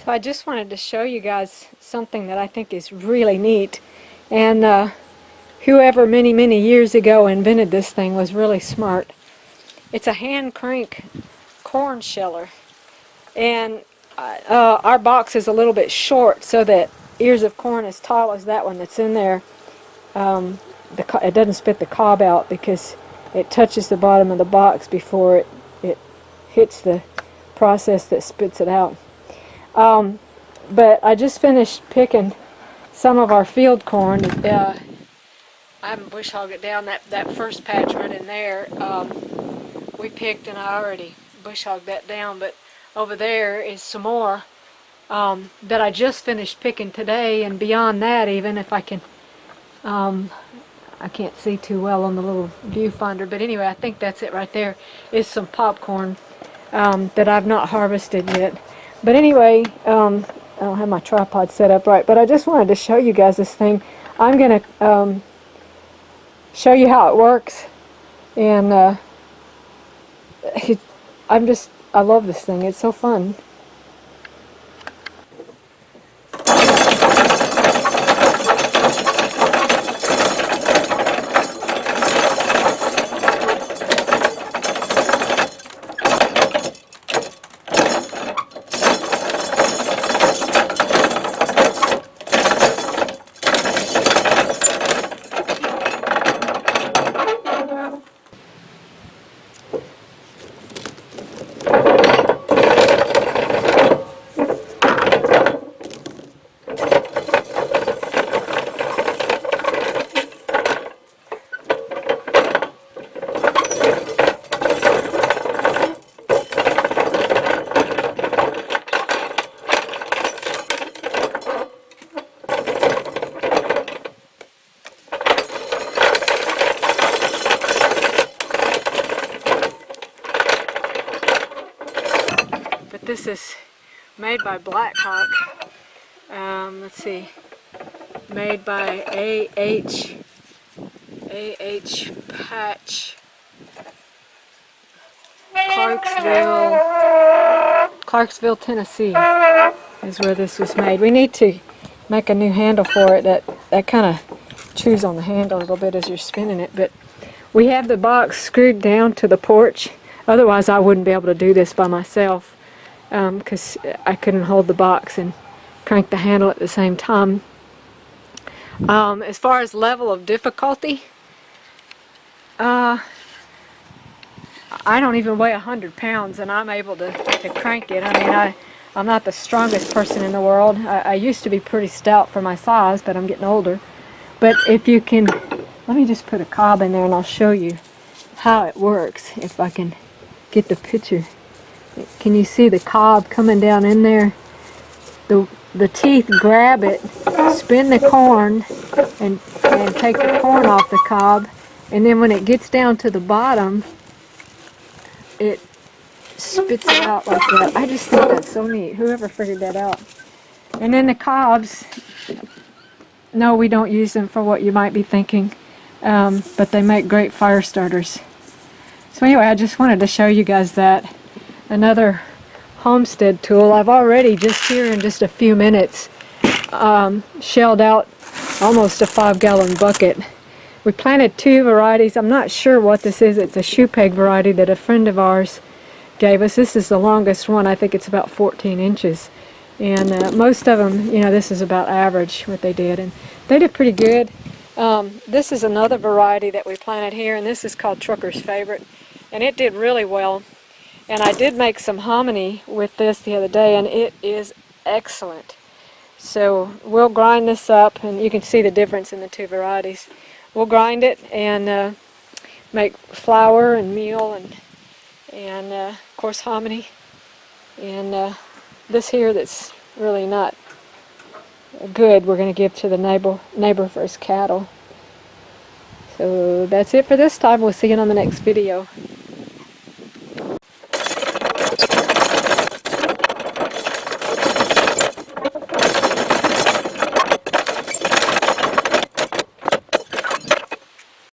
So I just wanted to show you guys something that I think is really neat. And whoever many years ago invented this thing was really smart. It's a hand crank corn sheller. And our box is a little bit short, so that ears of corn as tall as that one that's in there, it doesn't spit the cob out because it touches the bottom of the box before it hits the process that spits it out. But I just finished picking some of our field corn. I haven't bush hogged it down. That first patch right in there, we picked, and I already bush hogged that down. But over there is some more that I just finished picking today, and beyond that, even if I can, I can't see too well on the little viewfinder, but anyway, I think that's it right there, is some popcorn that I've not harvested yet. But anyway, I don't have my tripod set up right, but I just wanted to show you guys this thing. I'm going to show you how it works, and I love this thing. It's so fun. This is made by Blackhawk. Let's see, made by A.H. Patch, Clarksville, Tennessee is where this was made. We need to make a new handle for it that kind of chews on the handle a little bit as you're spinning it. But we have the box screwed down to the porch. Otherwise, I wouldn't be able to do this by myself, because I couldn't hold the box and crank the handle at the same time. As far as level of difficulty, I don't even weigh 100 pounds, and I'm able to crank it. I mean, I'm not the strongest person in the world. I used to be pretty stout for my size, but I'm getting older. But if you can, let me just put a cob in there and I'll show you how it works, if I can get the picture. Can you see the cob coming down in there? The teeth grab it, spin the corn, and take the corn off the cob, and then when it gets down to the bottom, it spits it out like that. I just think that's so neat. Whoever figured that out. And then the cobs, no, we don't use them for what you might be thinking, but they make great fire starters. So anyway, I just wanted to show you guys that. Another homestead tool. I've already just here in just a few minutes shelled out almost a 5-gallon bucket. We planted 2 varieties. I'm not sure what this is. It's a shoe peg variety that a friend of ours gave us. This is the longest one. I think it's about 14 inches. And most of them, you know, this is about average what they did. And they did pretty good. This is another variety that we planted here, and this is called Trucker's Favorite. And it did really well. And I did make some hominy with this the other day, and it is excellent. So we'll grind this up, and you can see the difference in the 2 varieties. We'll grind it and make flour and meal and of course hominy. And this here that's really not good, we're going to give to the neighbor for his cattle. So that's it for this time. We'll see you on the next video.